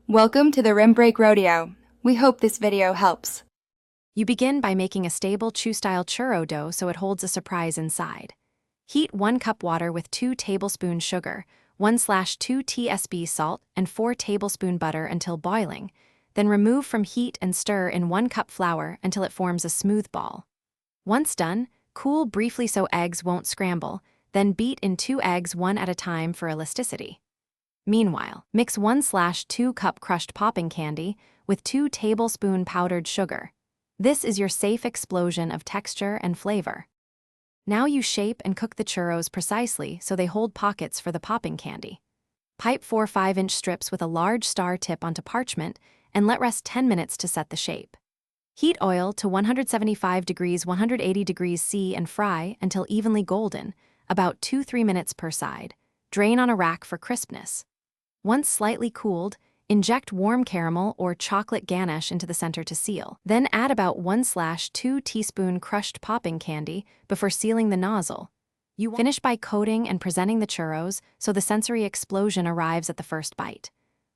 Welcome to the Rim Break Rodeo. We hope this video helps. You begin by making a stable chew-style churro dough so it holds a surprise inside. Heat 1 cup water with 2 tablespoons sugar, 1/2 tsp salt, and 4 tablespoon butter until boiling. Then remove from heat and stir in 1 cup flour until it forms a smooth ball. Once done, cool briefly so eggs won't scramble, then beat in 2 eggs one at a time for elasticity. Meanwhile, mix 1/2 cup crushed popping candy with 2 tablespoon powdered sugar. This is your safe explosion of texture and flavor. Now you shape and cook the churros precisely so they hold pockets for the popping candy. Pipe 4 5-inch strips with a large star tip onto parchment and let rest 10 minutes to set the shape. Heat oil to 175 degrees 180 degrees C and fry until evenly golden, about 2-3 minutes per side. Drain on a rack for crispness. Once slightly cooled, inject warm caramel or chocolate ganache into the center to seal. Then add about 1/2 teaspoon crushed popping candy before sealing the nozzle. You finish by coating and presenting the churros so the sensory explosion arrives at the first bite.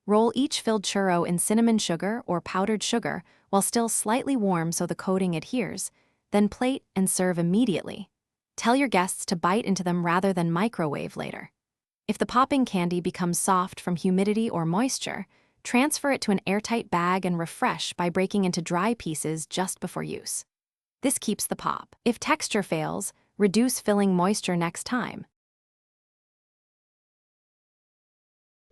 Roll each filled churro in cinnamon sugar or powdered sugar while still slightly warm so the coating adheres, then plate and serve immediately. Tell your guests to bite into them rather than microwave later. If the popping candy becomes soft from humidity or moisture, transfer it to an airtight bag and refresh by breaking into dry pieces just before use. This keeps the pop. If texture fails, reduce filling moisture next time.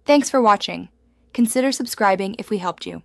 Thanks for watching. Consider subscribing if we helped you.